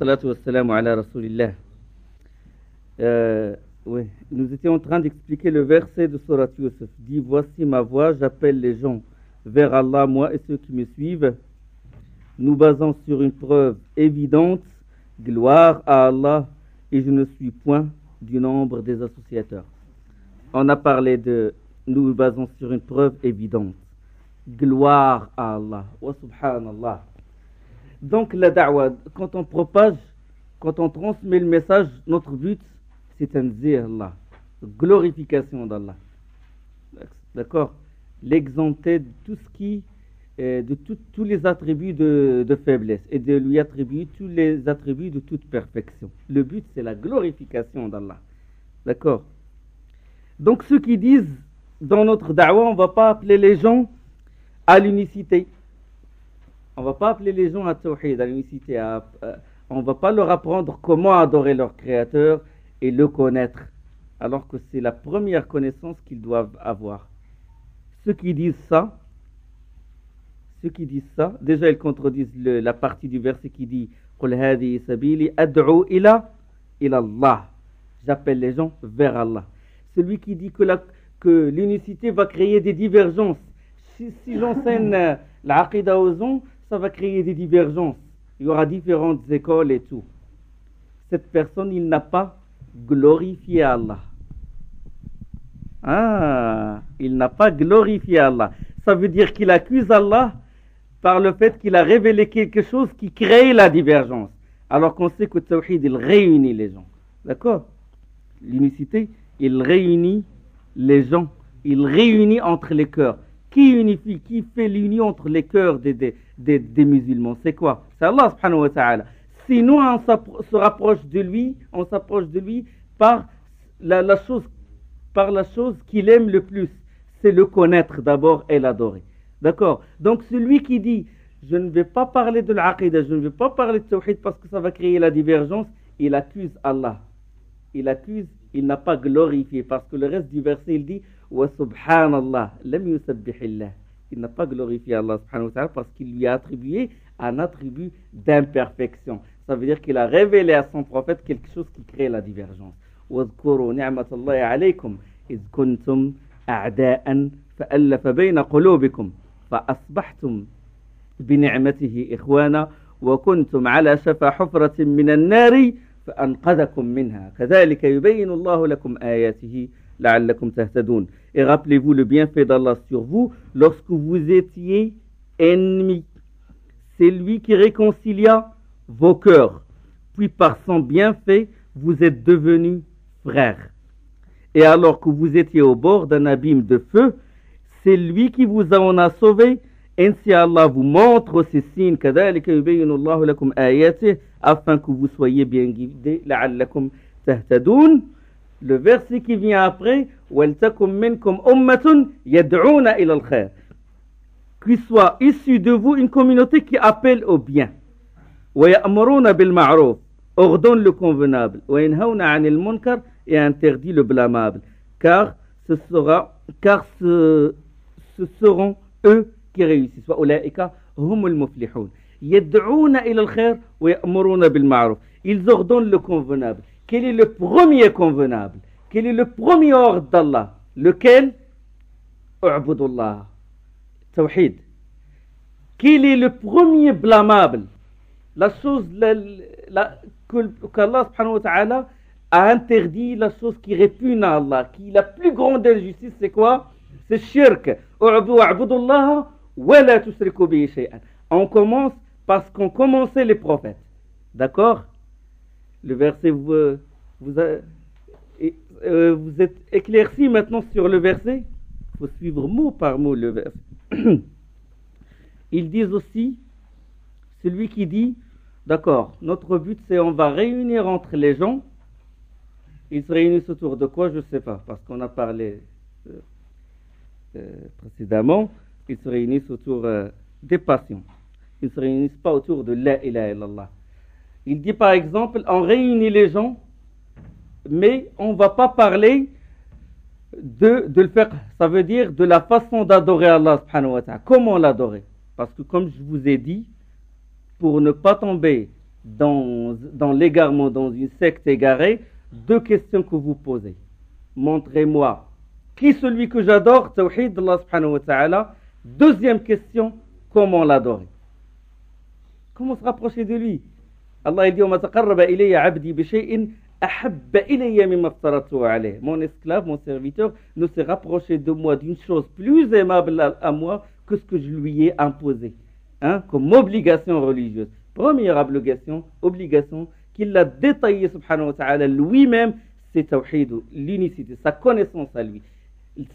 Wassalatu wassalamu ala rasulillah. Oui, nous étions en train d'expliquer le verset de Surat Yusuf. Dit, voici ma voix, j'appelle les gens vers Allah, moi et ceux qui me suivent. Nous basons sur une preuve évidente, gloire à Allah, et je ne suis point du nombre des associateurs. On a parlé de nous basons sur une preuve évidente, gloire à Allah, wa subhanallah. Donc la da'wah, quand on propage, quand on transmet le message, notre but, c'est un zir Allah, glorification d'Allah. D'accord? L'exempter de tout ce qui, de tous les attributs de faiblesse et de lui attribuer tous les attributs de toute perfection. Le but, c'est la glorification d'Allah. D'accord? Donc ceux qui disent, dans notre da'wah, on ne va pas appeler les gens à l'unicité. On ne va pas appeler les gens à tawhid, à l'unicité. On ne va pas leur apprendre comment adorer leur créateur et le connaître, alors que c'est la première connaissance qu'ils doivent avoir. Ceux qui disent ça, déjà ils contredisent la partie du verset qui dit قُلْ هَذِهِ سَبِيلِي أَدْعُو إِلَى اللَّهِ. J'appelle les gens vers Allah. Celui qui dit que l'unicité va créer des divergences. Si j'enseigne l'aqida aux gens, ça va créer des divergences. Il y aura différentes écoles et tout. Cette personne, il n'a pas glorifié Allah. Il n'a pas glorifié Allah. Ça veut dire qu'il accuse Allah par le fait qu'il a révélé quelque chose qui crée la divergence. Alors qu'on sait que le tawhid, il réunit les gens. D'accord? L'unicité, il réunit les gens. Il réunit entre les cœurs. Qui unifie, qui fait l'union entre les cœurs des musulmans? C'est quoi? C'est Allah subhanahu wa ta'ala. Sinon, on se rapproche de lui, on s'approche de lui par la chose qu'il aime le plus. C'est le connaître d'abord et l'adorer. D'accord? Donc celui qui dit, je ne vais pas parler de l'aqidah, je ne vais pas parler de tawhid parce que ça va créer la divergence, il accuse Allah. Il n'a pas glorifié, parce que le reste du verset, il dit, wa subhanallah, lam yusabbihillah. Il n'a pas glorifié Allah subhanahu wa ta'ala parce qu'il lui a attribué un attribut d'imperfection. Ça veut dire qu'il a révélé à son prophète quelque chose qui crée la divergence. واذكروا نعمة الله عليكم إذ كنتم أعداء فألف بين قلوبكم فأصبحتم بنعمته إخوانا وكنتم على شفا حفرة من النار فأنقذكم منها كذلك يبين الله لكم آياته لعلكم تهتدون. Et rappelez-vous le bienfait d'Allah sur vous lorsque vous étiez ennemis. C'est lui qui réconcilia vos cœurs. Puis par son bienfait, vous êtes devenus frères. Et alors que vous étiez au bord d'un abîme de feu, c'est lui qui vous en a sauvé. Ainsi Allah vous montre ces signes كذلك يبين الله لكم آياته afin que vous soyez bien guidés لعلكم تهتدون. Le verset qui vient après, وَلْتَكُمْ مِنْكُمْ أُمَّةٌ يَدْعُونَ إِلَى الْخَيْرِ. Qu'il soit issu de vous une communauté qui appelle au bien. وَيَأْمُرُونَ بِالْمَعْرُوفِ, ordonne le convenable. وَيَنْهَوْنَ عَنِ الْمُنْكَرِ, et interdit le blâmable. Car ce seront eux qui réussissent. وَأُولَئِكَ هُمُ الْمُفْلِحُونَ. يَدْعُونَ إِلَى الْخَيْرِ وَيَأْمُرُونَ بِالْمَعْرُوفِ. Ils ordonnent le convenable. Quel est le premier convenable? Quel est le premier ordre d'Allah? Lequel? U'budullah. Tawhid. Quel est le premier blâmable? La chose qu'Allah subhanahu wa ta'ala a interdit, la chose qui répugne à Allah, qui la plus grande injustice, c'est quoi? C'est shirk. U'budullah wa la tusriku bihi shay'an. On commence parce qu'on commençait les prophètes. D'accord? Le verset, vous êtes éclairci maintenant sur le verset. Il faut suivre mot par mot le verset. Ils disent aussi, celui qui dit, d'accord, notre but c'est on va réunir entre les gens. Ils se réunissent autour de quoi? Je ne sais pas, parce qu'on a parlé précédemment. Ils se réunissent autour des passions. Ils ne se réunissent pas autour de la ilaha illallah. Il dit par exemple, on réunit les gens, mais on ne va pas parler de le faire. Ça veut dire de la façon d'adorer Allah subhanahu wa ta'ala. Comment l'adorer? Parce que comme je vous ai dit, pour ne pas tomber dans l'égarement, dans une secte égarée, deux questions que vous posez. Montrez-moi qui celui que j'adore, tawhid Allah subhanahu wa ta'ala. Deuxième question, comment l'adorer? Comment se rapprocher de lui? Allah il dit وَمَا تَقَرَّبَ إِلَيَّ عَبْدِي بِشَيْءٍ أَحَبَّ إِلَيَّ مِمَّا افْتَرَضْتُهُ عَلَيْهِ. Mon esclave, mon serviteur ne s'est rapproché de moi d'une chose plus aimable à moi que ce que je lui ai imposé, comme obligation religieuse. Première obligation qu'il a détaillée subhanahu wa ta'ala lui-même, c'est tawhid, l'unicité, sa connaissance à lui,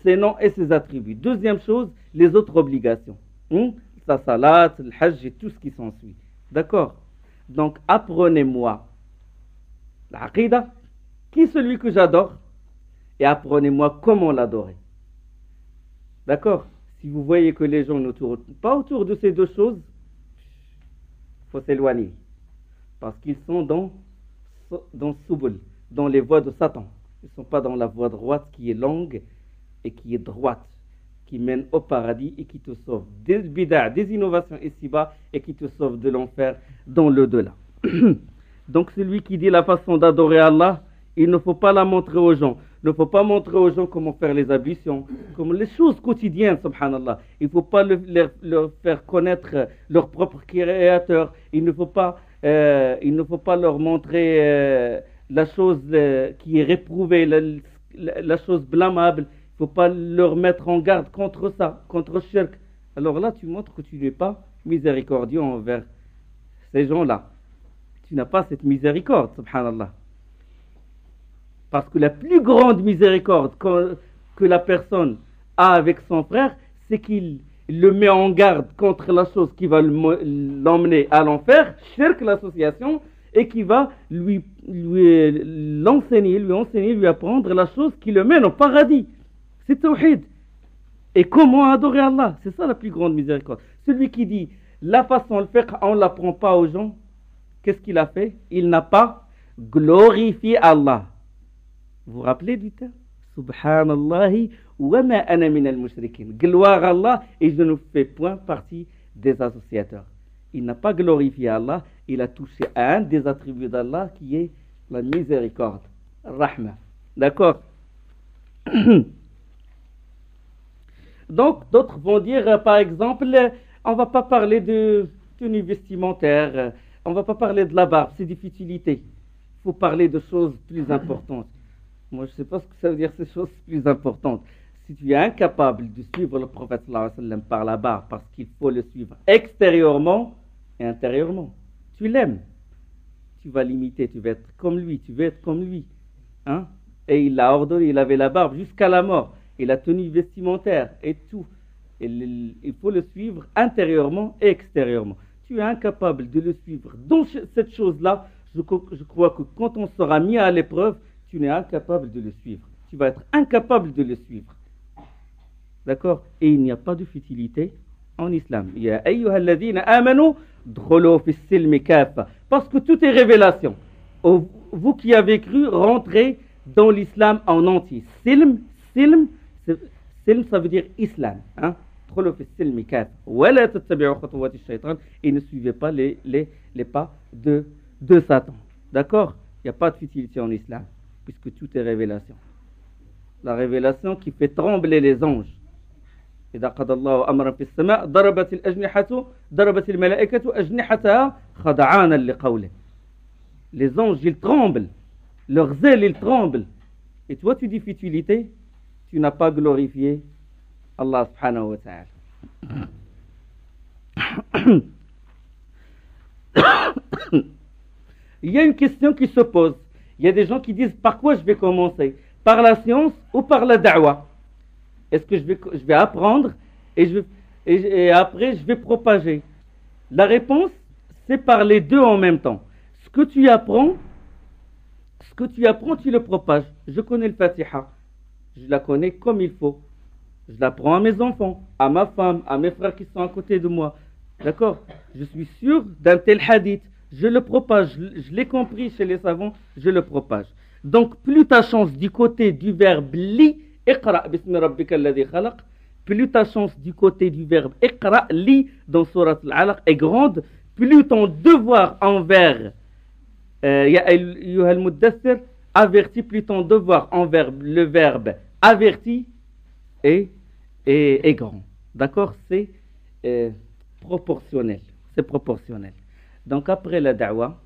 ses noms et ses attributs. Deuxième chose, les autres obligations, sa salat, le hajj et tout ce qui s'ensuit. D'accord? Donc apprenez-moi l'aqidah, qui est celui que j'adore, et apprenez-moi comment l'adorer. D'accord? Si vous voyez que les gens ne tournent pas autour de ces deux choses, il faut s'éloigner. Parce qu'ils sont dans Subul, dans les voies de Satan. Ils ne sont pas dans la voie droite qui est longue et qui est droite, qui mène au paradis et qui te sauve des bid'a, des innovations ici-bas et qui te sauve de l'enfer dans l'au-delà. Donc celui qui dit la façon d'adorer Allah, il ne faut pas la montrer aux gens. Il ne faut pas montrer aux gens comment faire les ablutions, comme les choses quotidiennes, subhanallah. Il ne faut pas leur faire connaître leur propre créateur. Il ne faut pas leur montrer la chose qui est réprouvée, la chose blâmable. Il ne faut pas leur mettre en garde contre ça, contre shirk. Alors là, tu montres que tu n'es pas miséricordieux envers ces gens-là. Tu n'as pas cette miséricorde, subhanallah. Parce que la plus grande miséricorde que la personne a avec son frère, c'est qu'il le met en garde contre la chose qui va l'emmener à l'enfer, shirk, l'association, et qui va lui apprendre la chose qui le mène au paradis. C'est tawhid. Et comment adorer Allah? C'est ça la plus grande miséricorde. Celui qui dit la façon de le faire, on ne l'apprend pas aux gens, qu'est-ce qu'il a fait? Il n'a pas glorifié Allah. Vous vous rappelez du terme? Subhanallahi wa ma ana min al-mushrikin. Gloire à Allah, et je ne fais point partie des associateurs. Il n'a pas glorifié Allah, il a touché à un des attributs d'Allah qui est la miséricorde, rahma. D'accord? Donc, d'autres vont dire, par exemple, on ne va pas parler de tenue vestimentaire, on ne va pas parler de la barbe, c'est des futilités. Il faut parler de choses plus importantes. Moi, je ne sais pas ce que ça veut dire, ces choses plus importantes. Si tu es incapable de suivre le prophète sallallahu alayhi wa sallam par la barbe, parce qu'il faut le suivre extérieurement et intérieurement, tu l'aimes. Tu vas l'imiter, tu vas être comme lui, tu veux être comme lui. Et il l'a ordonné, il avait la barbe jusqu'à la mort. Et la tenue vestimentaire et tout. Il faut le suivre intérieurement et extérieurement. Tu es incapable de le suivre dans cette chose-là. Je crois que quand on sera mis à l'épreuve, tu n'es incapable de le suivre. Tu vas être incapable de le suivre. D'accord? Et il n'y a pas de futilité en islam. Ya ayyuhalladhina amanu dkhulu fis silmi kafa. Parce que tout est révélation. Vous qui avez cru, rentrez dans l'islam en entier. Silm, ça veut dire islam. Et ne suivez pas les pas de Satan. D'accord? Il n'y a pas de futilité en islam, puisque tout est révélation. La révélation qui fait trembler les anges. إذا قضى الله أمرا في السماء ضربت الملائكة أجنحتها خضعانا لقوله. Les anges, ils tremblent. Leurs ailes, ils tremblent. Et toi, tu dis futilité, tu n'as pas glorifié Allah subhanahu wa ta'ala. Il y a une question qui se pose. Il y a des gens qui disent par quoi je vais commencer? Par la science ou par la da'wa? Est-ce que je vais apprendre et après je vais propager? La réponse, c'est par les deux en même temps. Ce que tu apprends, tu le propages. Je connais le Fatiha. Je la connais comme il faut. Je l'apprends à mes enfants, à ma femme, à mes frères qui sont à côté de moi. D'accord? Je suis sûr d'un tel hadith. Je le propage. Je l'ai compris chez les savants. Je le propage. Donc, plus ta chance du côté du verbe li, iqra bismi rabbika alladhi khalaq, plus ta chance du côté du verbe iqra, li, dans Surat al-Alaq est grande plus ton devoir envers Ya ayyuhal muddaththir averti, plus ton devoir envers le verbe averti est grand. D'accord? C'est proportionnel. C'est proportionnel. Donc après la da'wa,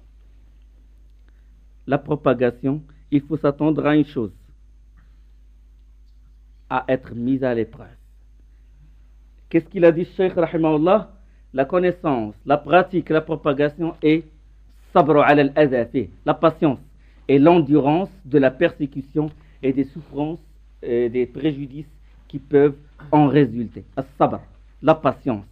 la propagation, il faut s'attendre à une chose, à être mise à l'épreuve. Qu'est-ce qu'il a dit, Cheikh rahimahullah? La connaissance, la pratique, la propagation est sabr ala al-adha, la patience et l'endurance de la persécution et des souffrances et des préjudices qui peuvent en résulter. As-sabr, la patience.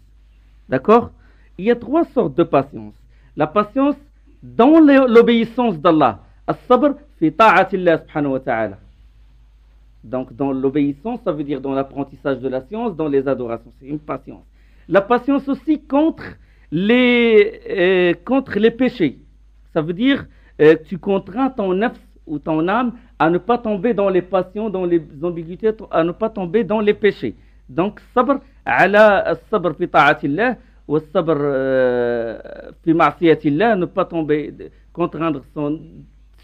D'accord? Il y a trois sortes de patience. La patience dans l'obéissance d'Allah. As-sabr fi ta'atillah subhanahu wa ta'ala. Donc dans l'obéissance, ça veut dire dans l'apprentissage de la science, dans les adorations. C'est une patience. La patience aussi contre les péchés. Ça veut dire tu contrains ton nafs ou ton âme à ne pas tomber dans les passions, dans les ambiguïtés, à ne pas tomber dans les péchés. Donc sabr ala as-sabr fi ta'atillah wa as-sabr fi ma'siyatillah, ne pas tomber, contraindre son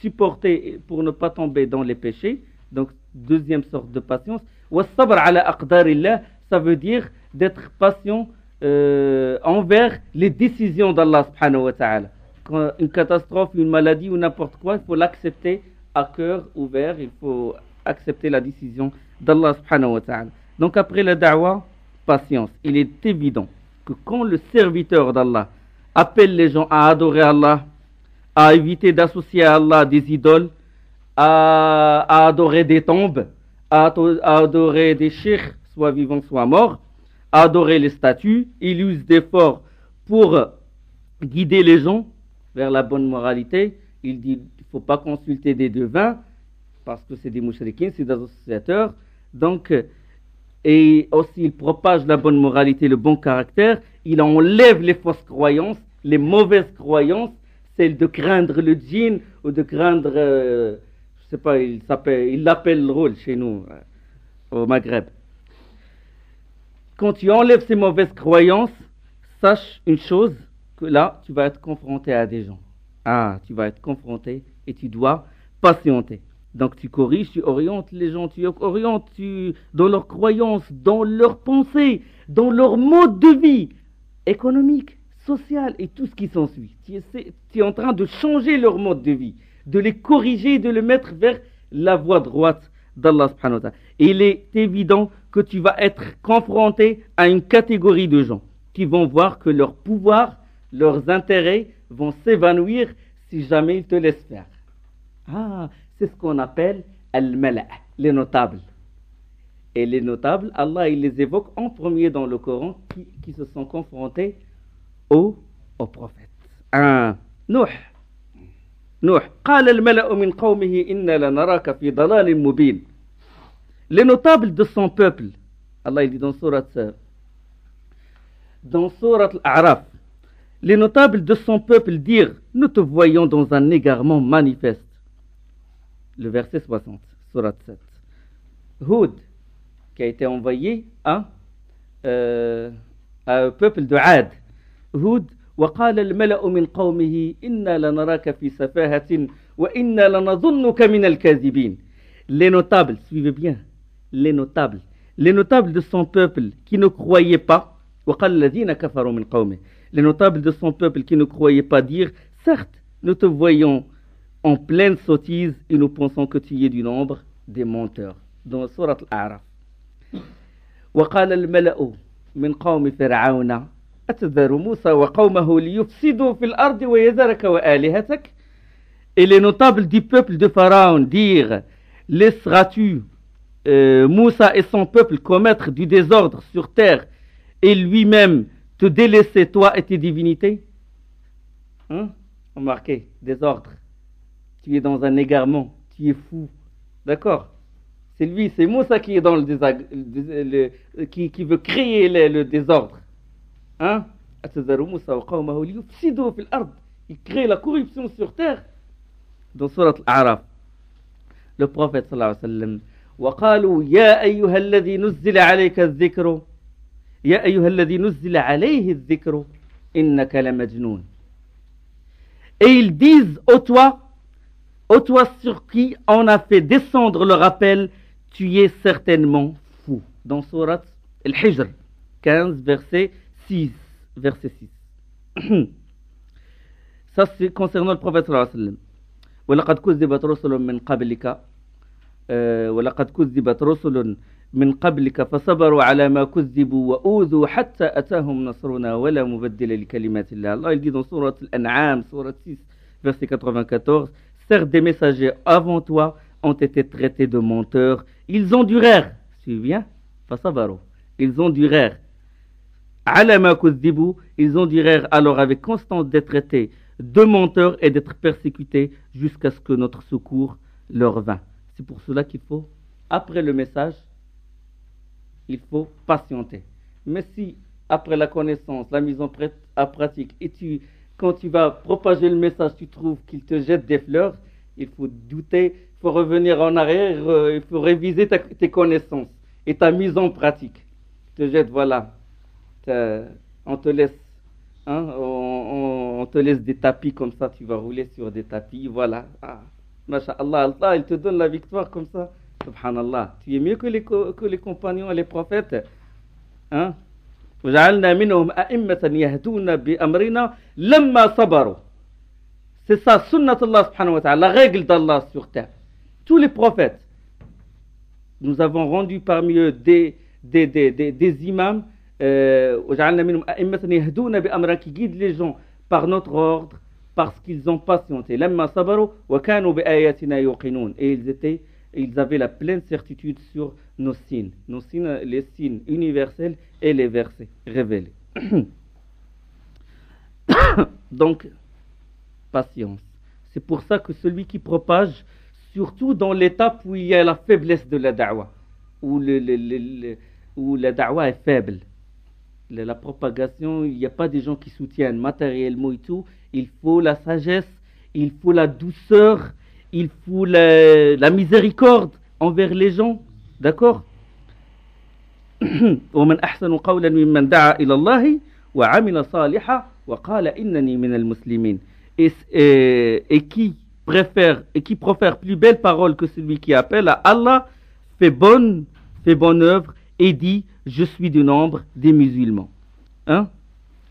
supporter pour ne pas tomber dans les péchés. Donc deuxième sorte de patience. Wa as-sabr ala aqdarillah, ça veut dire d'être patient envers les décisions d'Allah subhanahu wa ta'ala. Quand une catastrophe, une maladie ou n'importe quoi, il faut l'accepter à cœur ouvert, il faut accepter la décision d'Allah subhanahu wa ta'ala. Donc après la da'wa, patience. Il est évident que quand le serviteur d'Allah appelle les gens à adorer Allah, à éviter d'associer à Allah des idoles, à adorer des tombes, à adorer des sheikhs, soit vivants, soit morts, à adorer les statues, il use d'efforts pour guider les gens vers la bonne moralité. Il dit qu'il ne faut pas consulter des devins parce que c'est des mouchrikines, c'est des associateurs. Donc, et aussi il propage la bonne moralité, le bon caractère. Il enlève les fausses croyances, les mauvaises croyances, celles de craindre le djinn ou de craindre, je sais pas, il l'appelle le rôle chez nous au Maghreb. Quand tu enlèves ces mauvaises croyances, sache une chose, que là, tu vas être confronté à des gens. Ah, tu vas être confronté et tu dois patienter. Donc tu corriges, tu orientes les gens, tu orientes dans leurs croyances, dans leurs pensées, dans leur mode de vie économique, social et tout ce qui s'ensuit. Tu es en train de changer leur mode de vie, de les corriger, de les mettre vers la voie droite d'Allah subhanahu wa ta'ala. Il est évident que tu vas être confronté à une catégorie de gens qui vont voir que leur pouvoir, leurs intérêts vont s'évanouir si jamais ils te laissent faire. Ah, c'est ce qu'on appelle al-mala', les notables. Et les notables, Allah il les évoque en premier dans le Coran qui se sont confrontés aux prophètes. Nuh. قال الملأ من قومه إنا لنراك في ضلال مبين. Les notables de son peuple, Allah il dit dans sourate Al-A'raf, les notables de son peuple dirent, nous te voyons dans un égarement manifeste. Le verset 60, sourate 7. Hud, qui a été envoyé à un peuple de Ad. Hud, وقال الملأ من قومه إنا لنراك في سفاهة وإنا لنظنك من الكاذبين. Les notables, suivez bien, les notables de son peuple qui ne croyaient pas, وقال الذين كفروا من قومه, les notables de son peuple qui ne croyaient pas dire, certes, nous te voyons en pleine sottise et nous pensons que tu es du nombre des menteurs. Dans sourate Al-A'raf. وقال الملأ من قوم فرعون أتذر موسى وقومه ليفسدوا في الأرض ويذرك وآلهتك. Et les notables du peuple de Pharaon dirent, laisseras-tu Moussa et son peuple commettre du désordre sur terre et lui-même te délaisser toi et tes divinités? Remarquez, désordre. Tu es dans un égarement, tu es fou. D'accord? C'est lui, c'est Moussa qui est dans qui veut créer le désordre. Il crée la corruption sur terre. Dans sourate Al-A'raf, le prophète sallallahu alayhi wa sallam, وقالوا يا أيها الذي نزل عليك الذكر يا أيها الذي نزل عليه الذكر innaka la majnoun. Et ils disent ô toi sur qui on a fait descendre le rappel, tu es certainement fou. Dans Surat Al-Hijr 15, verset 6. Ça, c'est concernant le prophète sallallahu alayhi wa sallam. وَلَقَدْ كُذِّبَتْ رُسُلٌ مِّن قَبْلِكَ وَلَقَدْ كُذِّبَتْ رُسُلٌ مِّن قَبْلِكَ فَصَبَرُوا عَلَى مَا كُذِّبُوا وَأُوذُوا حَتَّى أَتَاهُمْ نَصْرُنَا وَلَا مُبَدِّلَ لِكَلِمَاتِ اللَّهِ. Allah il dit dans Surat Al-An'am, Surat 6, verset 94, certes des messagers avant toi ont été traités de menteurs, ils endurèrent, tu viens, فَصَبَرُوا, ils endurèrent, عَلَى مَا كُذِّبُوا, ils endurèrent alors avec constance d'être traités de menteurs et d'être persécutés jusqu'à ce que notre secours leur vint. C'est pour cela qu'il faut, après le message, il faut patienter. Mais si, après la connaissance, la mise en pratique, et quand tu vas propager le message, tu trouves qu'il te jette des fleurs, il faut douter, il faut revenir en arrière, il faut réviser tes connaissances et ta mise en pratique. Tu te jettes, voilà, on te laisse. On te laisse des tapis comme ça, tu vas rouler sur des tapis, voilà. Masha'Allah, Allah, il te donne la victoire comme ça. Subhanallah, tu es mieux que les compagnons et les prophètes. وَجَعَلْنَا مِنْهُمْ أَئِمَّةً يَهْدُونَ بِأَمْرِنَا لَمَّا صَبَرُوا. C'est ça, sunnatullah subhanahu wa ta'ala, la règle d'Allah sur terre. Tous les prophètes, nous avons rendu parmi eux des imams, qui guident les gens par notre ordre parce qu'ils ont patienté. Et ils avaient la pleine certitude sur nos signes, les signes universels et les versets révélés. Donc, patience. C'est pour ça que celui qui propage, surtout dans l'étape où il y a la faiblesse de la da'wah, où la da'wah est faible, la propagation, il n'y a pas des gens qui soutiennent matériellement et tout. Il faut la sagesse, il faut la douceur, il faut la miséricorde envers les gens. D'accord? وَمَنْ أَحْسَنُ قَوْلًا مِمَّنْ دَعَا إِلَى اللَّهِ وَعَمِلَ صَالِحًا وَقَالَ إِنَّنِي مِنَ الْمُسْلِمِينَ. Et qui profère plus belle parole que celui qui appelle à Allah, fait bonne œuvre et dit je suis du nombre des musulmans.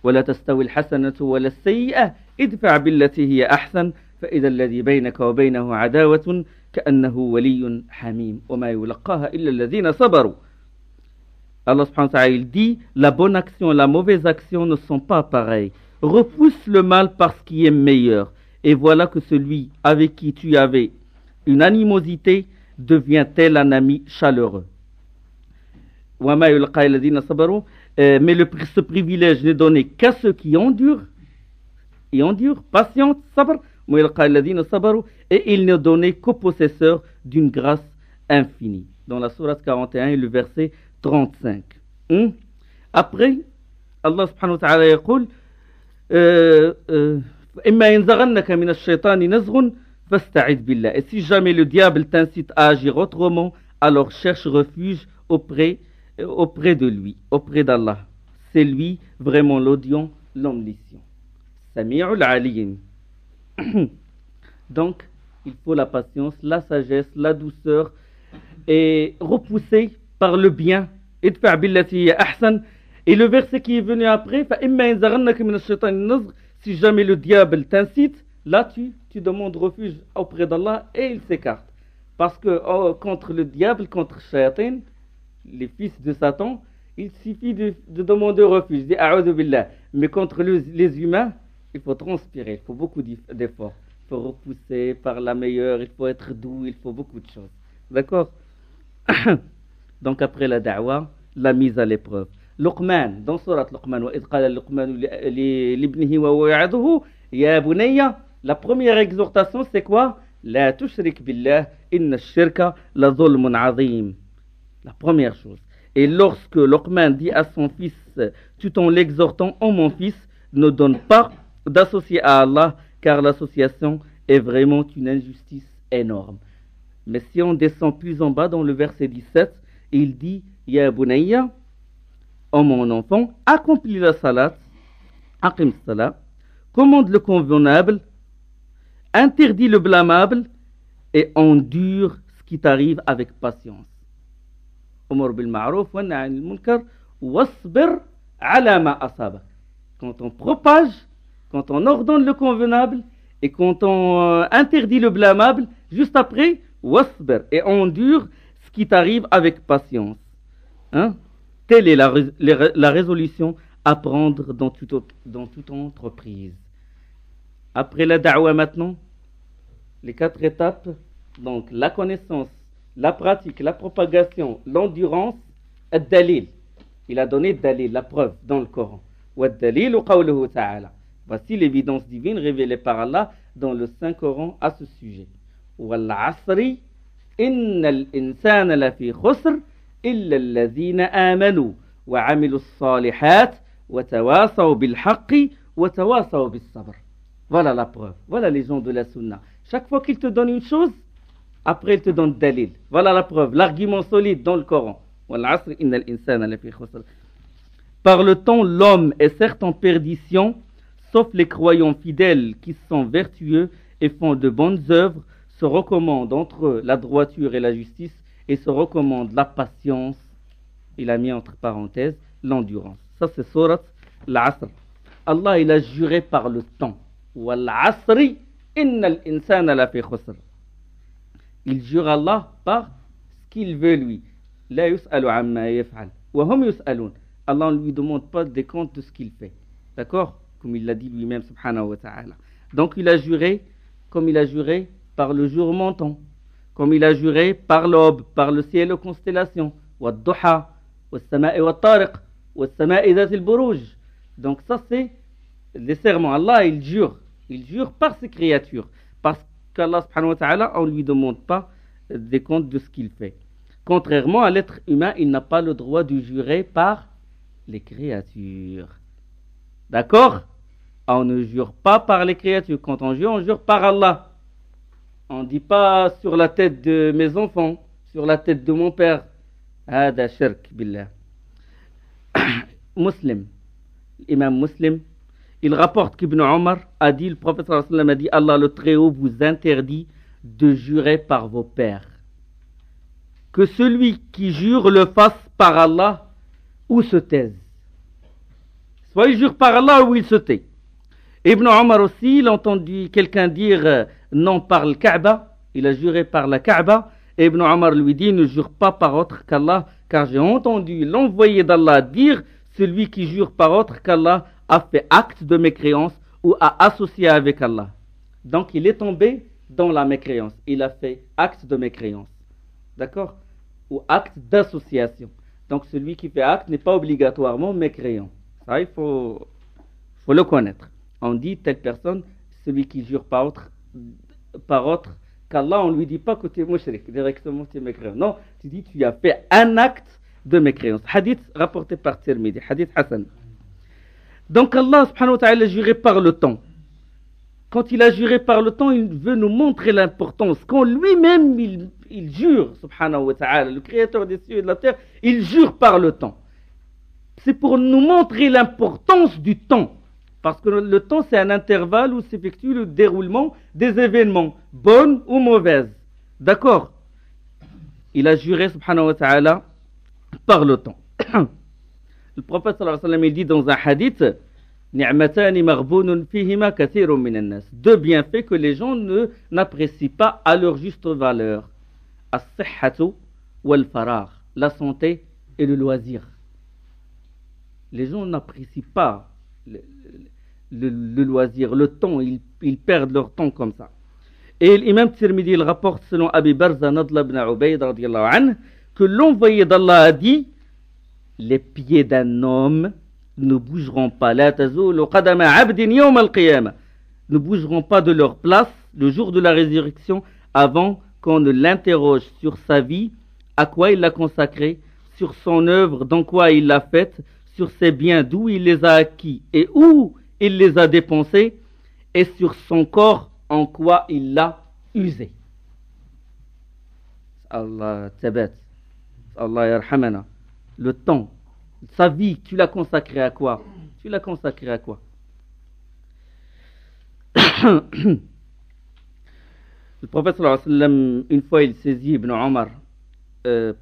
ولا تستوي الحسنة ولا السيئة ادفع بالتي هي أحسن فإذا الذي بينك وبينه عداوة كأنه ولي حميم وما يلقاها إلا الذين صبروا. Allah subhanahu wa ta'ala il dit la bonne action et la mauvaise action ne sont pas pareilles. Repousse le mal par ce qui est meilleur et voilà que celui avec qui tu avais une animosité devient tel un ami chaleureux. Mais ce privilège n'est donné qu'à ceux qui endurent, patience, sabr, et il n'est donné qu'aux possesseurs d'une grâce infinie. Dans la sourate 41 et le verset 35. Après, Allah subhanahu wa ta'ala يقول إما ينزغنك من الشيطان نزغ فاستعذ بالله. Et si jamais le diable t'incite à agir autrement, alors cherche refuge auprès de lui, auprès d'Allah. C'est lui vraiment l'audient, l'omniscient. Sami'ul alim. Donc, il faut la patience, la sagesse, la douceur et repousser par le bien. Idfa' billati hiya ahsan. Et le verset qui est venu après, fa imma yanzaghannaka min ash-shaytan nazgh, si jamais le diable t'incite, là tu demandes refuge auprès d'Allah et il s'écarte. Parce que contre le diable, contre Shaytan, les fils de Satan, il suffit de demander refuge, de a'udhu billah. Mais contre les humains, il faut transpirer, il faut beaucoup d'efforts. Il faut repousser par la meilleure, il faut être doux, il faut beaucoup de choses. D'accord? Donc après la da'wah, la mise à l'épreuve. Luqman, dans Surat Luqman, وَإِذْ قَالَ لُقْمَانُ لِابْنِهِ وَهُوَ يَعِظُهُ يَا بُنَيَّ. La première exhortation, c'est quoi? لَا تُشْرِكْ بِاللَّهِ إِنَّ الشِّرْكَ لَظُلْمٌ عَظِيمٌ. La première chose. Et lorsque Luqman dit à son fils, tout en l'exhortant, ô mon fils, ne donne pas d'associer à Allah, car l'association est vraiment une injustice énorme. Mais si on descend plus en bas dans le verset 17, il dit, Ya bunayya, ô mon enfant, accomplis la salat, aqim salat, commande le convenable, interdit le blâmable et endure ce qui t'arrive avec patience. Umar bil ma'rouf wa nahy anil munkar wasbir ala ma asabak. Quand on propage, quand on ordonne le convenable et quand on interdit le blâmable, juste après, wasbir, et endure ce qui t'arrive avec patience. Hein? Telle est la résolution à prendre dans toute entreprise. Après la da'wa maintenant, les 4 étapes, donc la connaissance, la pratique, la propagation, l'endurance, ad-dalil. Il a donné dalil, la preuve dans le Coran. Wad-dalil qawluhu ta'ala. Voici l'évidence divine révélée par Allah dans le Saint-Coran à ce sujet. Wal asri innal insana lafi khusr illa alladhina amanu wa 'amilus salihat wa tawasaw bil haqqi wa tawasaw bis sabr. Voilà la preuve. Voilà les gens de la sunna. Chaque fois qu'il te donne une chose, après il te donne dalil. Voilà la preuve, l'argument solide dans le Coran. Wal asri innal insana lafi khusr. Par le temps, l'homme est certes en perdition, sauf les croyants fidèles qui sont vertueux et font de bonnes œuvres, se recommandent entre eux la droiture et la justice, et se recommandent la patience, il a mis entre parenthèses, l'endurance. Ça c'est surat l'Asr. Allah il a juré par le temps. Wal asri innal insana lafi khusr. Il jure Allah par ce qu'il veut lui. La yus'alu amma yaf'al wa hum yus'alun. Allah ne lui demande pas des comptes de ce qu'il fait. D'accord? Comme il l'a dit lui-même, subhanahu wa ta'ala. Donc il a juré, comme il a juré par le jour montant, comme il a juré par l'aube, par le ciel aux constellations, wa duha, wa sama'i wa tariq, wa sama'i dhatil buruj. Donc ça c'est les serments. Allah il jure par ses créatures, parce qu'Allah subhanahu wa ta'ala, on ne lui demande pas des comptes de ce qu'il fait. Contrairement à l'être humain, il n'a pas le droit de jurer par les créatures. D'accord? On ne jure pas par les créatures. Quand on jure par Allah. On ne dit pas sur la tête de mes enfants, sur la tête de mon père. Hada shirk billah. Muslim, l'imam Muslim, il rapporte qu'Ibn Omar a dit, le prophète sallallahu alayhi wa sallam a dit, Allah le Très-Haut vous interdit de jurer par vos pères. Que celui qui jure le fasse par Allah ou se taise. Soit il jure par Allah ou il se tait. Ibn Omar aussi, il a entendu quelqu'un dire non par le Kaaba, il a juré par la Kaaba, et Ibn Omar lui dit ne jure pas par autre qu'Allah, car j'ai entendu l'envoyé d'Allah dire celui qui jure par autre qu'Allah a fait acte de mécréance ou a associé avec Allah. Donc il est tombé dans la mécréance, il a fait acte de mécréance. D'accord? Ou acte d'association. Donc celui qui fait acte n'est pas obligatoirement mécréant. Ça, il faut le connaître. On dit telle personne, celui qui jure par autre qu'Allah, on ne lui dit pas que tu es mushrik, directement tu es mécréant. Non, tu dis tu as fait un acte de mécréance. Hadith rapporté par Tirmidhi, hadith Hassan. Donc Allah subhanahu wa ta'ala a juré par le temps. Quand il a juré par le temps, il veut nous montrer l'importance. Quand lui-même il jure, subhanahu wa ta'ala, le créateur des cieux et de la terre, il jure par le temps. C'est pour nous montrer l'importance du temps. Parce que le temps, c'est un intervalle où s'effectue le déroulement des événements, bonnes ou mauvaises. D'accord? Il a juré, subhanahu wa ta'ala, par le temps. Le prophète sallallahu alayhi wa sallam, il dit dans un hadith, Ni'matani maghbunun fihima kathirun minan nas. Deux bienfaits que les gens n'apprécient pas à leur juste valeur. As-sihhatu wal faragh, la santé et le loisir. Les gens n'apprécient pas le loisir, le temps, ils perdent leur temps comme ça. Et l'imam Tirmidhi il rapporte selon Abi Barza Nadla ibn Ubayd radiyallahu anhu que l'envoyé d'Allah a dit les pieds d'un homme ne bougeront pas, la tazulu qadama 'abdin yawm al-qiyamah, ne bougeront pas de leur place le jour de la résurrection avant qu'on ne l'interroge sur sa vie, à quoi il l'a consacrée, sur son œuvre, dans quoi il l'a faite, sur ses biens, d'où il les a acquis et où il les a dépensés, et sur son corps, en quoi il l'a usé. Allah tabat, Allah yarhamana. Le temps, sa vie, tu l'as consacré à quoi? Tu l'as consacré à quoi? Le prophète sallallahu alayhi wa sallam, une fois il saisit Ibn Omar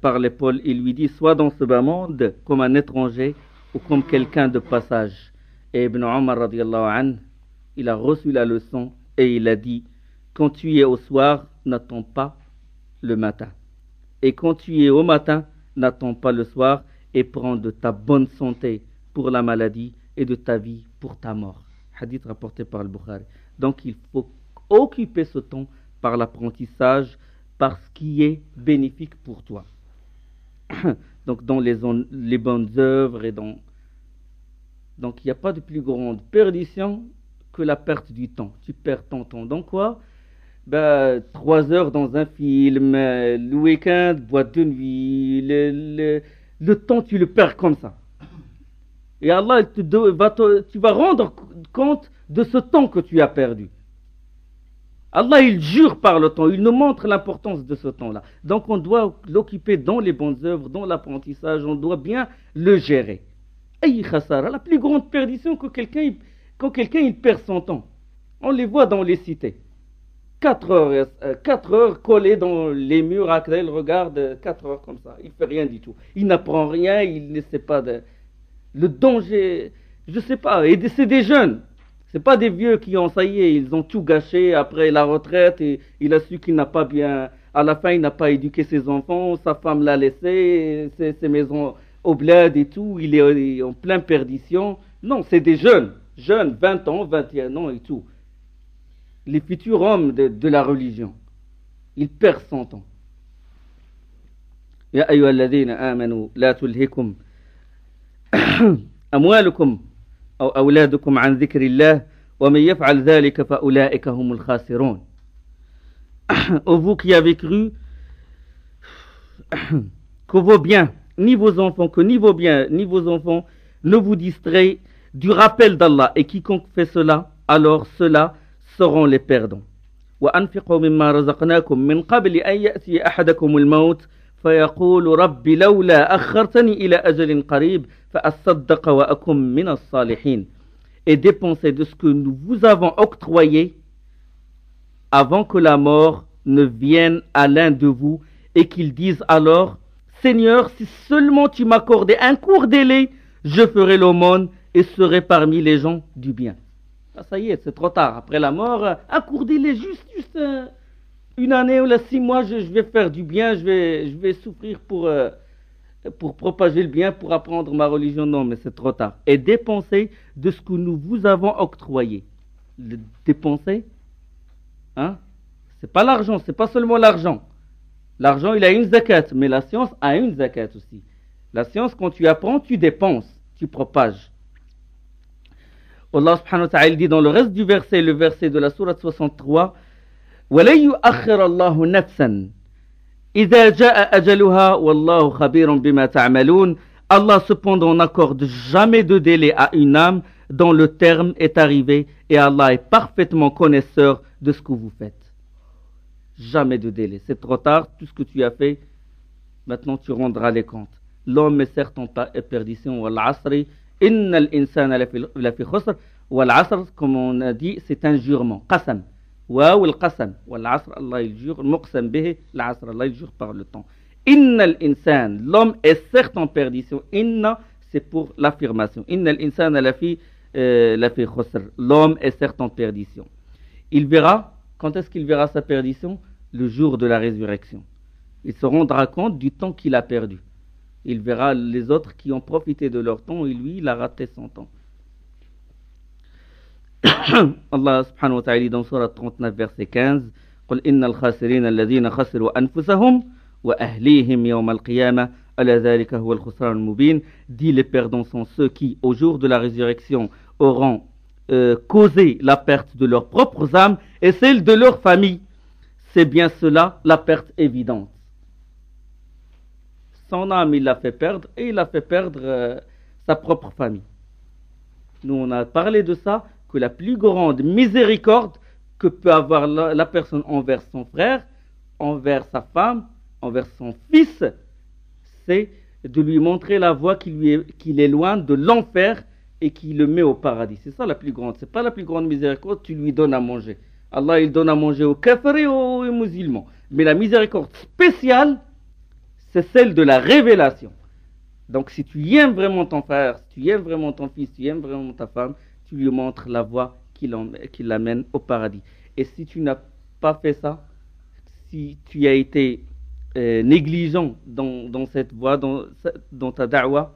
par l'épaule, il lui dit: sois dans ce bas monde comme un étranger ou comme quelqu'un de passage. Et Ibn Omar radiallahu anhu, il a reçu la leçon et il a dit: quand tu es au soir, n'attends pas le matin. Et quand tu es au matin, n'attends pas le soir, et prends de ta bonne santé pour la maladie et de ta vie pour ta mort. Hadith rapporté par le Bukhari. Donc il faut occuper ce temps par l'apprentissage, par ce qui est bénéfique pour toi. Donc dans les bonnes œuvres et dans... Donc il n'y a pas de plus grande perdition que la perte du temps. Tu perds ton temps. Donc quoi? 3 heures dans un film, le week-end, boîte de nuit, le temps tu le perds comme ça. Et Allah, tu vas rendre compte de ce temps que tu as perdu. Allah, il jure par le temps, il nous montre l'importance de ce temps-là. Donc on doit l'occuper dans les bonnes œuvres, dans l'apprentissage, on doit bien le gérer. Aïe khassara, la plus grande perdition que quand quelqu'un il perd son temps. On les voit dans les cités. 4 heures collées dans les murs, il regarde 4 heures comme ça, il ne fait rien du tout. Il n'apprend rien, il ne sait pas le danger, je ne sais pas, et c'est des jeunes. Ce n'est pas des vieux qui ont, ça y est, ils ont tout gâché après la retraite et il a su qu'il n'a pas bien, à la fin il n'a pas éduqué ses enfants, sa femme l'a laissé, ses maisons au bled et tout, il est en pleine perdition. Non, c'est des jeunes, 20 ans, 21 ans et tout. Les futurs hommes de la religion. Ils perdent son temps. Ya ayyuhalladhina amanu la tulhikum amwalukum aw awladukum an dhikrillah wa man yaf'al dhalika fa ulaika humul khasirun. Ô vous qui avez cru, que vos biens, ni vos enfants, ni vos enfants ne vous distraient du rappel d'Allah, et quiconque fait cela, alors cela seront les perdants. وأنفقوا مما رزقناكم من قبل أن يأتي أحدكم الموت فيقول رب لولا أخرتني إلى أجل قريب فأصدق وأكن من الصالحين. Et dépensez de ce que nous vous avons octroyé avant que la mort ne vienne à l'un de vous et qu'il dise alors: Seigneur, si seulement tu m'accordais un court délai, je ferai l'aumône et serai parmi les gens du bien. Ah, ça y est, c'est trop tard. Après la mort, un court délai, juste une année ou 6 mois, je vais faire du bien, je vais souffrir pour propager le bien, pour apprendre ma religion. Non, mais c'est trop tard. Et dépensez de ce que nous vous avons octroyé. Dépenser, hein? C'est pas l'argent, c'est pas seulement l'argent. L'argent, il a une zakat, mais la science a une zakat aussi. La science, quand tu apprends, tu dépenses, tu propages. Allah subhanahu wa ta'ala dit dans le reste du verset, le verset de la sourate 63, وَلَن يُؤَخِّرَ اللَّهُ نَفْسًا إِذَا جَاءَ أَجَلُهَا وَاللَّهُ خَبِيرٌ بِمَا تَعْمَلُونَ. Allah cependant n'accorde jamais de délai à une âme dont le terme est arrivé, et Allah est parfaitement connaisseur de ce que vous faites. Jamais de délai. C'est trop tard, tout ce que tu as fait, maintenant tu rendras les comptes. L'homme est certes en perdition. Wal-asri, innal insana lafi khusr. Wal-asr, comme on a dit, c'est un jurement. Qasam. Waouh al-qasam. Wal-asr, Allah il jure. Muqsam bihi, l'asr, Allah il jure par le temps. Innal insan, l'homme est certes en perdition. Inna, c'est pour l'affirmation. Innal insana lafi khusr. L'homme est certes en perdition. Il verra, quand est-ce qu'il verra sa perdition? Le jour de la résurrection. Il se rendra compte du temps qu'il a perdu. Il verra les autres qui ont profité de leur temps et lui, il a raté son temps. Allah subhanahu wa ta'ala dit dans Surah 39, verset 15, قُلْ إِنَّ الْخَاسِرِينَ الَّذِينَ خَسِرُوا أَنفُسَهُمْ وَأَهْلِيهِمْ يَوْمَ الْقِيَامَةِ أَلَا ذَلِكَ هُوَ الْخُسْرَانُ الْمُبِينُ. Dit les perdants sont ceux qui, au jour de la résurrection, auront causé la perte de leurs propres âmes et celle de leur famille. C'est bien cela la perte évidente. Son âme, il l'a fait perdre et il a fait perdre sa propre famille. Nous, on a parlé de ça, que la plus grande miséricorde que peut avoir la personne envers son frère, envers sa femme, envers son fils, c'est de lui montrer la voie qui l'éloigne de l'enfer et qui le met au paradis. C'est ça la plus grande. C'est pas la plus grande miséricorde, tu lui donnes à manger. Allah, il donne à manger aux kafirs et aux musulmans. Mais la miséricorde spéciale, c'est celle de la révélation. Donc si tu aimes vraiment ton frère, si tu aimes vraiment ton fils, si tu aimes vraiment ta femme, tu lui montres la voie qui l'amène au paradis. Et si tu n'as pas fait ça, si tu as été négligent dans cette voie, dans ta da'wa,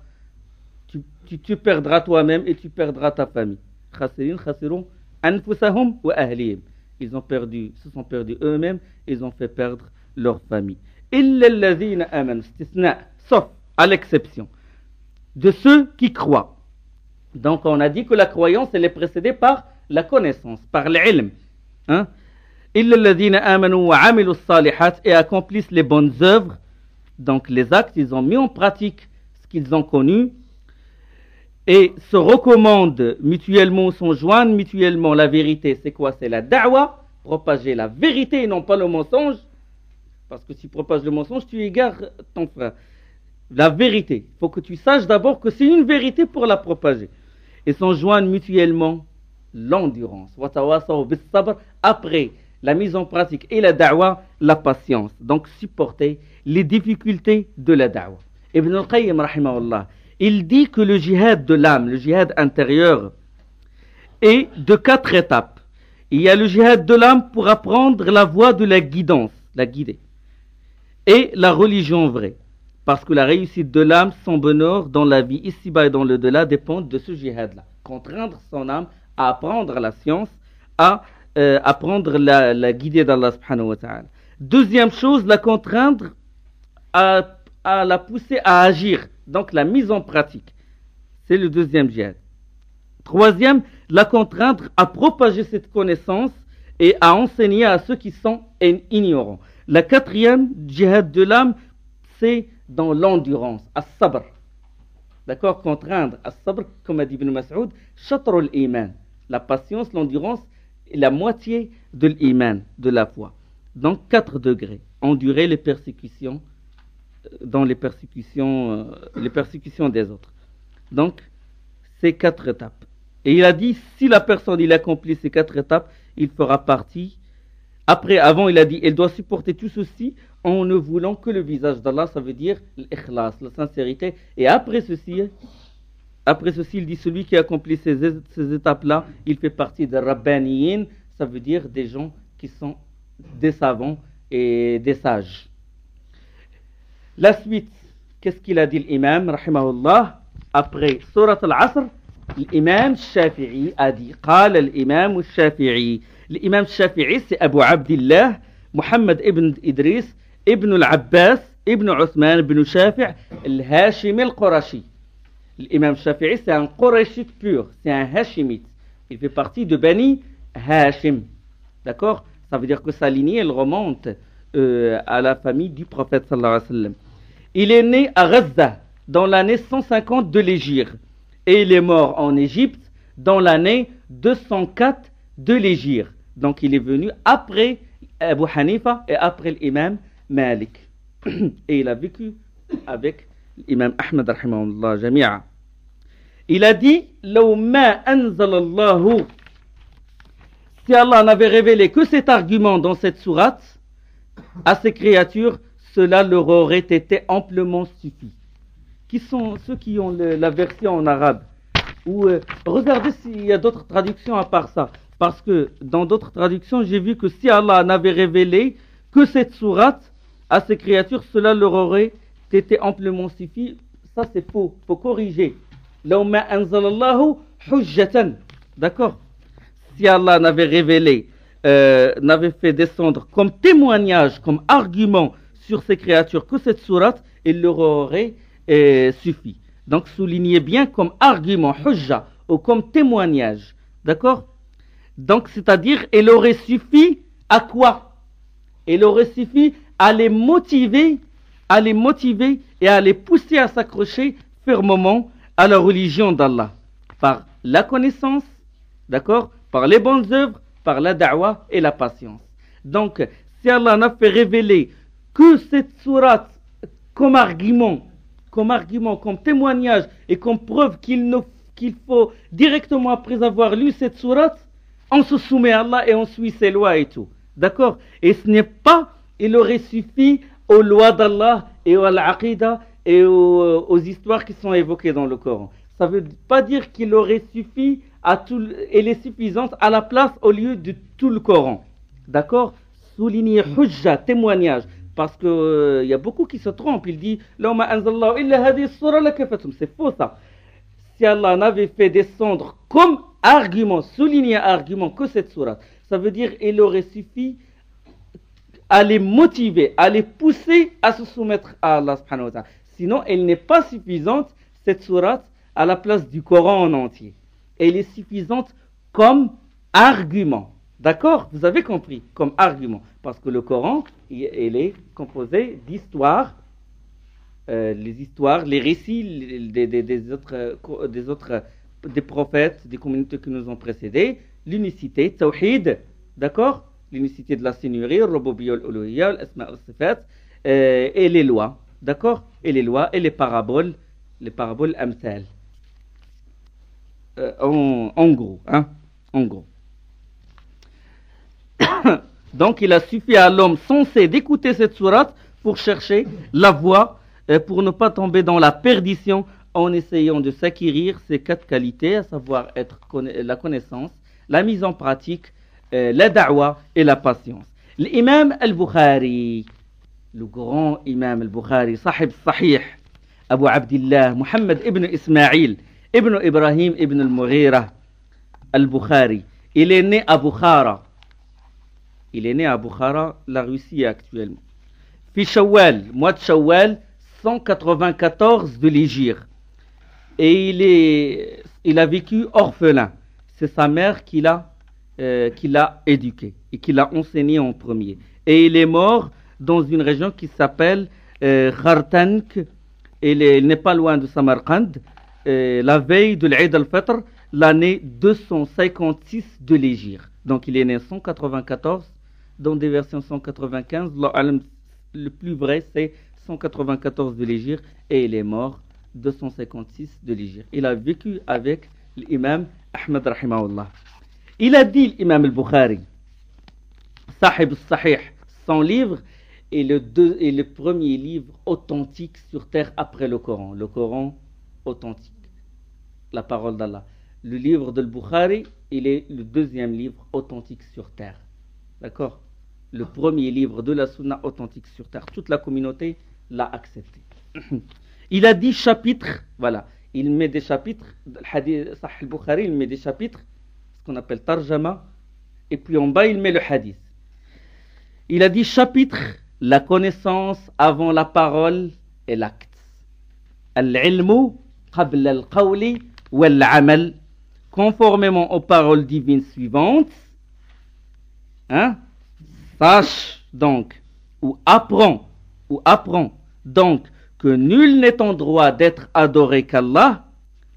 tu perdras toi-même et tu perdras ta famille. Khasirun anfusahum wa ahlihim. Ils se sont perdus eux-mêmes, ils ont fait perdre leur famille. Illa alladhina amanu, sauf à l'exception de ceux qui croient. Donc on a dit que la croyance elle est précédée par la connaissance, par l'ilm. Hein? Illa alladhina amanu wa amilu salihat, et accomplissent les bonnes œuvres. Donc les actes, ils ont mis en pratique ce qu'ils ont connu et se recommandent mutuellement, s'enjoignent mutuellement. La vérité, c'est quoi? C'est la da'wa, propager la vérité et non pas le mensonge. Parce que si tu propages le mensonge, tu égares ton frère. La vérité, il faut que tu saches d'abord que c'est une vérité pour la propager. Et s'enjoignent mutuellement l'endurance. Après la mise en pratique et la da'wa, la patience. Donc supporter les difficultés de la da'wa. Ibn al-Qayyim, rahimahullah, il dit que le djihad de l'âme, le djihad intérieur, est de 4 étapes. Il y a le djihad de l'âme pour apprendre la voie de la guidance, la guider, et la religion vraie. Parce que la réussite de l'âme, son bonheur dans la vie ici-bas et dans le delà dépendent de ce djihad-là. Contraindre son âme à apprendre la science, à apprendre la guidée d'Allah subhanahu wa ta'ala. Deuxième chose, la contraindre à la pousser à agir. Donc la mise en pratique. C'est le deuxième djihad. Troisième, la contraindre à propager cette connaissance et à enseigner à ceux qui sont ignorants. La quatrième djihad de l'âme, c'est dans l'endurance, as-sabr. D'accord? Contraindre, as-sabr, comme a dit Ibn Mas'ud, shatr al-iman. La patience, l'endurance, est la moitié de l'iman, de la foi. Donc 4 degrés. Endurer les persécutions, dans les persécutions des autres. Donc, c'est 4 étapes. Et il a dit, si la personne il accomplit ces 4 étapes, il fera partie. Avant, il a dit, elle doit supporter tout ceci en ne voulant que le visage d'Allah, ça veut dire l'ikhlas, la sincérité. Et après ceci, il dit, celui qui accomplit ces étapes-là, il fait partie des rabbaniyin, ça veut dire des gens qui sont des savants et des sages. La suite, qu'est-ce qu'il a dit l'imam, rahimahullah, après Surat al-Asr, l'imam Shafi'i a dit, قال الإمام الشافعي. L'imam Shafi'i, c'est Abu Abdillah, Muhammad ibn Idris, ibn al-Abbas, ibn Uthman, ibn Shafi' al-Hashimi al-Qurashi. L'imam Shafi'i, c'est un Qurashite pur, c'est un Hashimite. Il fait partie de Bani Hashim. D'accord? Ça veut dire que sa lignée, elle remonte à la famille du prophète sallallahu alayhi wa sallam. Il est né à Gaza dans l'année 150 de l'Hégire et il est mort en Égypte dans l'année 204 de l'Hégire. Donc il est venu après Abu Hanifa et après l'imam Malik. Et il a vécu avec l'imam Ahmed rahimahullah jami'a. Il a dit لو ما أنزل الله, si Allah n'avait révélé que cet argument dans cette sourate à ces créatures, cela leur aurait été amplement suffi. Qui sont ceux qui ont la version en arabe? Ou regardez s'il y a d'autres traductions à part ça. Parce que dans d'autres traductions, j'ai vu que si Allah n'avait révélé que cette sourate à ces créatures, cela leur aurait été amplement suffi. Ça c'est faux, il faut corriger. Lauma anzalallahu hujjatan. D'accord? Si Allah n'avait révélé, n'avait fait descendre comme témoignage, comme argument sur ces créatures que cette sourate, il leur aurait suffi. Donc soulignez bien comme argument, hujja, ou comme témoignage. D'accord? Donc c'est-à-dire, il aurait suffi à quoi? Il aurait suffi à les motiver et à les pousser à s'accrocher fermement à la religion d'Allah. Par la connaissance, d'accord? Par les bonnes œuvres, par la da'wa et la patience. Donc, si Allah n'a fait révéler que cette sourate comme argument, comme témoignage et comme preuve qu'il ne qu'il faut, directement après avoir lu cette sourate, on se soumet à Allah et on suit ses lois et tout. D'accord? Et ce n'est pas, il aurait suffi aux lois d'Allah et à l'aqida et aux histoires qui sont évoquées dans le Coran. Ça ne veut pas dire qu'il aurait suffi à tout, elle est suffisante à la place au lieu de tout le Coran. D'accord? Souligner hujja, témoignage. Parce qu'il y a beaucoup qui se trompent. Il dit c'est faux ça. Si Allah n'avait fait descendre comme argument, souligner argument que cette sourate, ça veut dire qu'il aurait suffi à les motiver, à les pousser à se soumettre à Allah subhanahu wa ta'ala. Sinon, elle n'est pas suffisante, cette sourate, à la place du Coran en entier. Elle est suffisante comme argument. D'accord? Vous avez compris? Comme argument. Parce que le Coran, il est composé d'histoires, les histoires, les récits des prophètes, des communautés qui nous ont précédés, l'unicité, tawhid, d'accord? L'unicité de la seigneurie, al-rububiyya al-uluhiyya, al-asma' al-sifat, et les lois, d'accord? Et les lois et les paraboles amthal. En gros, hein? En gros. Donc il a suffi à l'homme censé d'écouter cette sourate pour chercher la voie, pour ne pas tomber dans la perdition en essayant de s'acquérir ces 4 qualités, à savoir être la connaissance, la mise en pratique, la da'wa et la patience. L'imam al-Bukhari, le grand imam al-Bukhari, sahib sahih, Abu Abdillah, Muhammad ibn Ismaïl, ibn Ibrahim ibn al-Mughira al-Bukhari, il est né à Bukhara. Il est né à Bukhara, la Russie actuellement. Fi Shawwal, mois de Shawwal, 194 de l'Hégire. Et il a vécu orphelin. C'est sa mère qui l'a éduqué et qui l'a enseigné en premier. Et il est mort dans une région qui s'appelle Khartank. Il n'est pas loin de Samarkand. La veille de l'Eid al-Fitr, l'année 256 de l'Hégire. Donc il est né en 194. Dans des versions 195, le plus vrai c'est 194 de l'Hégire et il est mort 256 de l'Hégire. Il a vécu avec l'imam Ahmed rahimahullah. Il a dit l'imam al-Bukhari, Sahib al-Sahih, son livre est le premier livre authentique sur terre après le Coran authentique, la parole d'Allah. Le livre de Bukhari, il est le deuxième livre authentique sur terre. D'accord? Le premier livre de la Sunna authentique sur terre. Toute la communauté l'a accepté. Il a 10 chapitres. Voilà. Il met des chapitres. Sahih al-Bukhari, il met des chapitres. Ce qu'on appelle tarjama. Et puis en bas, il met le hadith. Il a 10 chapitres. La connaissance avant la parole et l'acte. Al-ilmu qabla al-qawli wal-amal. Conformément aux paroles divines suivantes. Hein? Sache donc, ou apprends donc que nul n'est en droit d'être adoré qu'Allah,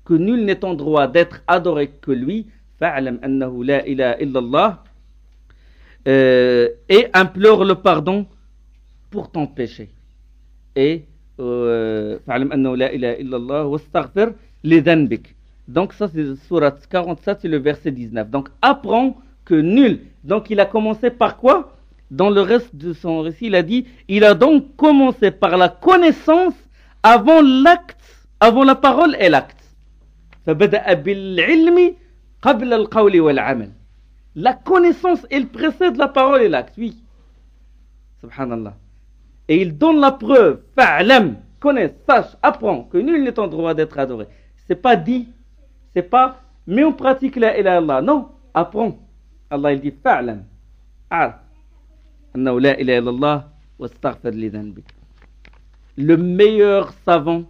que nul n'est en droit d'être adoré que lui, fa'alam annahu la ilaha illallah, et implore le pardon pour ton péché. Et fa'alam annahu la ilaha illallah, wastaghfir li dhanbik. Donc ça c'est sourate 47, c'est le verset 19. Donc apprends que nul. Donc il a commencé par quoi? Dans le reste de son récit, il a dit, il a donc commencé par la connaissance avant l'acte, avant la parole et l'acte. فَبَدَأَ بِالْعِلْمِ قَبْلَ الْقَوْلِ وَالْعَمَلِ. La connaissance, elle précède la parole et l'acte, oui. Subhanallah. Et il donne la preuve, fa'lam, connais, sache, apprends que nul n'est en droit d'être adoré. C'est pas dit, c'est pas, mais on pratique la ilaha illallah. Non, apprends. Allah il dit fa'lam. Le meilleur savant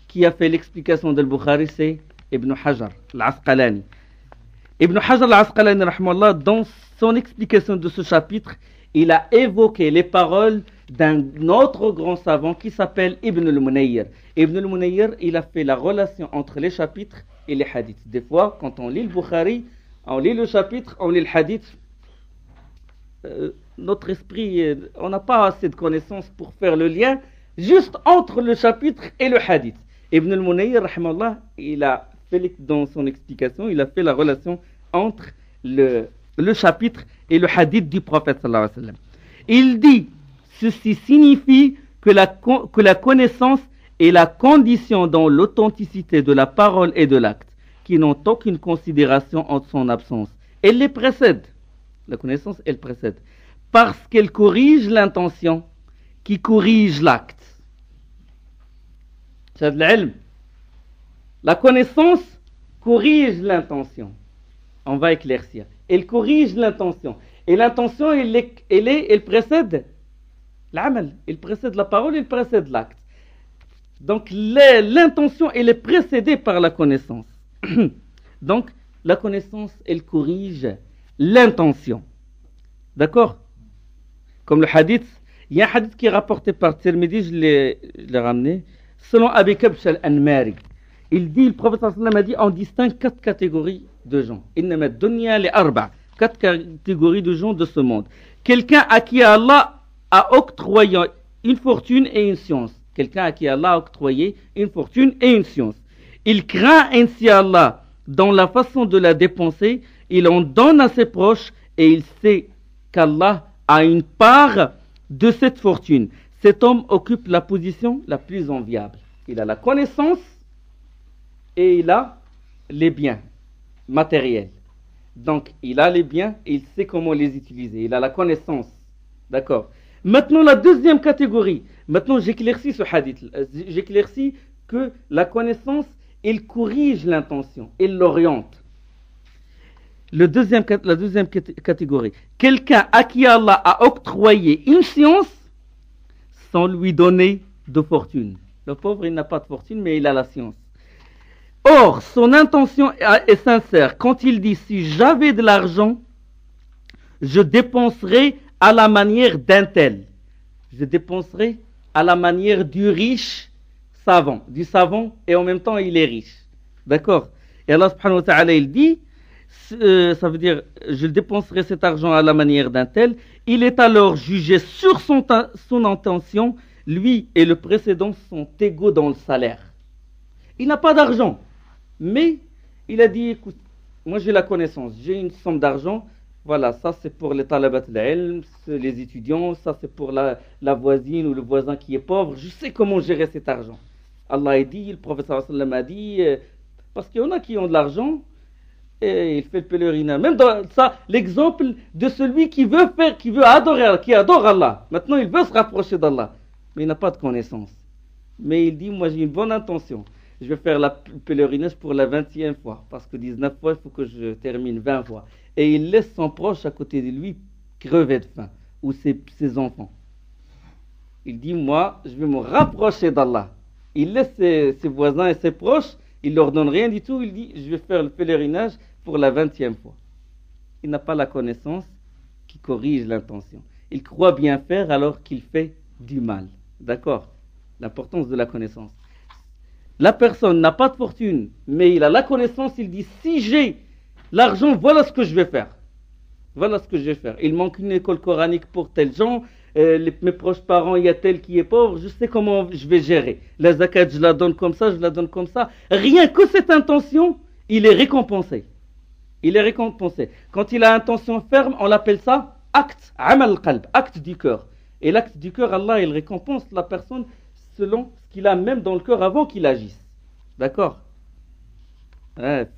qui a fait l'explication de Bukhari, c'est Ibn Hajar al-Asqalani. Ibn Hajar al-Asqalani, dans son explication de ce chapitre, il a évoqué les paroles d'un autre grand savant qui s'appelle Ibn al-Munayyir. Ibn al-Munayyir, il a fait la relation entre les chapitres et les hadiths. Des fois, quand on lit le Bukhari, on lit le chapitre, on lit le hadith. Notre esprit, on n'a pas assez de connaissances pour faire le lien juste entre le chapitre et le hadith. Ibn al-Munayyir, il a dans son explication, il a fait la relation entre le chapitre et le hadith du prophète sallallahu alayhi wa sallam. Il dit, ceci signifie que la connaissance est la condition dans l'authenticité de la parole et de l'acte, qui n'ont aucune considération en son absence. Elle les précède. La connaissance, elle précède. Parce qu'elle corrige l'intention qui corrige l'acte. C'est de l'ilm. La connaissance corrige l'intention. On va éclaircir. Elle corrige l'intention. Et l'intention, elle précède l'amal. Elle précède la parole, elle précède l'acte. Donc l'intention, elle est précédée par la connaissance. Donc la connaissance, elle corrige l'intention. D'accord? Comme le hadith, il y a un hadith qui est rapporté par Tirmidhi, je l'ai ramené, selon Abi Kabsh al-Anmari. Il dit, le prophète sallallahu alayhi wa sallam a dit, on distingue 4 catégories de gens. Innama dunya li arba'. 4 catégories de gens de ce monde. Quelqu'un à qui Allah a octroyé une fortune et une science. Quelqu'un à qui Allah a octroyé une fortune et une science. Il craint ainsi Allah dans la façon de la dépenser, il en donne à ses proches et il sait qu'Allah a une part de cette fortune. Cet homme occupe la position la plus enviable. Il a la connaissance et il a les biens matériels. Donc, il a les biens et il sait comment les utiliser. Il a la connaissance. D'accord. Maintenant, la deuxième catégorie. Maintenant, j'éclaircis ce hadith. J'éclaircis que la connaissance, elle corrige l'intention. Elle l'oriente. La deuxième catégorie. Quelqu'un à qui Allah a octroyé une science sans lui donner de fortune. Le pauvre, il n'a pas de fortune, mais il a la science. Or, son intention est sincère. Quand il dit, si j'avais de l'argent, je dépenserais à la manière d'un tel. Je dépenserais à la manière du riche savant. Du savant, et en même temps, il est riche. D'accord? Et Allah subhanahu wa ta'ala, il dit, ça veut dire, je dépenserai cet argent à la manière d'un tel. Il est alors jugé sur son intention. Lui et le précédent sont égaux dans le salaire. Il n'a pas d'argent. Mais il a dit, écoute, moi j'ai la connaissance, j'ai une somme d'argent, voilà, ça c'est pour les talabat al-ilm, les étudiants, ça c'est pour la voisine ou le voisin qui est pauvre, je sais comment gérer cet argent. Allah a dit, le prophète sallallahu alayhi wa sallam a dit, parce qu'il y en a qui ont de l'argent, et il fait le pèlerinage. Même dans ça, l'exemple de celui qui veut adorer, qui adore Allah. Maintenant il veut se rapprocher d'Allah, mais il n'a pas de connaissance. Mais il dit, moi j'ai une bonne intention. Je vais faire le pèlerinage pour la 20e fois. Parce que 19 fois, il faut que je termine 20 fois. Et il laisse son proche à côté de lui crever de faim. Ou ses enfants. Il dit, moi, je vais me rapprocher d'Allah. Il laisse ses voisins et ses proches. Il ne leur donne rien du tout. Il dit, je vais faire le pèlerinage pour la 20e fois. Il n'a pas la connaissance qui corrige l'intention. Il croit bien faire alors qu'il fait du mal. D'accord? L'importance de la connaissance. La personne n'a pas de fortune, mais il a la connaissance, il dit, si j'ai l'argent, voilà ce que je vais faire. Voilà ce que je vais faire. Il manque une école coranique pour tel gens, mes proches parents, il y a tel qui est pauvre, je sais comment je vais gérer. La zakat, je la donne comme ça, je la donne comme ça. Rien que cette intention, il est récompensé. Il est récompensé. Quand il a intention ferme, on l'appelle ça acte, amal qalb, acte du cœur. Et l'acte du cœur, Allah, il récompense la personne selon ce qu'il a même dans le cœur avant qu'il agisse. D'accord?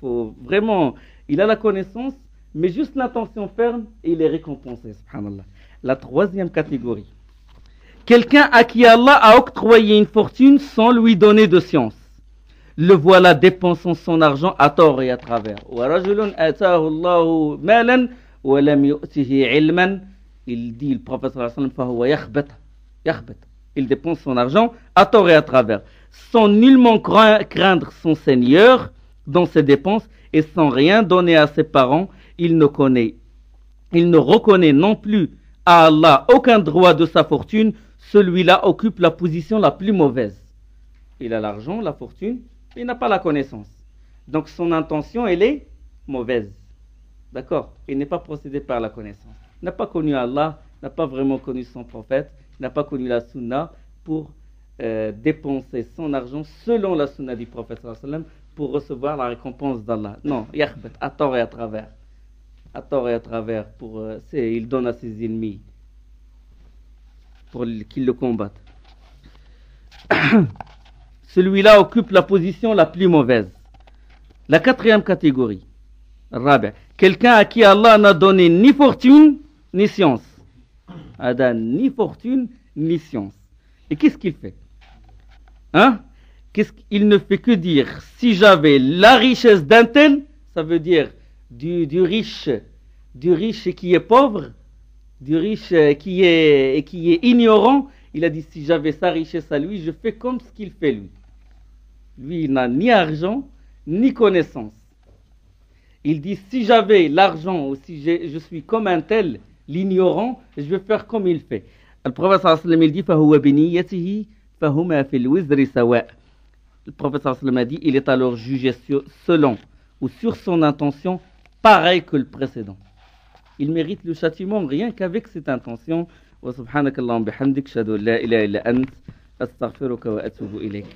Faut vraiment, il a la connaissance, mais juste l'intention ferme et il est récompensé. Subhanallah. La troisième catégorie. Quelqu'un à qui Allah a octroyé une fortune sans lui donner de science. Le voilà dépensant son argent à tort et à travers. Il dit, le prophète sallallahu alayhi wa sallam, il dépense son argent à tort et à travers, sans nullement craindre son Seigneur dans ses dépenses et sans rien donner à ses parents. Il ne reconnaît non plus à Allah aucun droit de sa fortune. Celui-là occupe la position la plus mauvaise. Il a l'argent, la fortune, mais il n'a pas la connaissance. Donc son intention, elle est mauvaise. D'accord? Il n'est pas procédé par la connaissance. Il n'a pas connu Allah, n'a pas vraiment connu son prophète, n'a pas connu la sunna pour dépenser son argent selon la sunna du prophète sallallahu alayhi wa sallam pour recevoir la récompense d'Allah. Non, yakhbat, à tort et à travers. À tort et à travers. Il donne à ses ennemis pour qu'ils le combattent. Celui-là occupe la position la plus mauvaise. La quatrième catégorie. Rabi'. Quelqu'un à qui Allah n'a donné ni fortune ni science. Ada ni fortune ni science. Et qu'est-ce qu'il fait? Hein? Il ne fait que dire, si j'avais la richesse d'un tel, ça veut dire du riche qui est pauvre, du riche qui est ignorant. Il a dit, si j'avais sa richesse à lui, je fais comme ce qu'il fait lui. Lui, il n'a ni argent, ni connaissance. Il dit, si j'avais l'argent, ou si je suis comme un tel, l'ignorant, je vais faire comme il fait. Le prophète sallallahu alayhi wa sallam, il dit, فَهُوَ بِنِيَّتِهِ فَهُمَا فِي الْوِزْرِ سَوَاء. Le prophète sallallahu alayhi wa sallam a dit, il est alors jugé selon ou sur son intention, pareil que le précédent. Il mérite le châtiment rien qu'avec cette intention. Wa subhanakallahumma bihamdik, ashhadu an la ilaha illa ant, astaghfiruka wa atubu ilayk.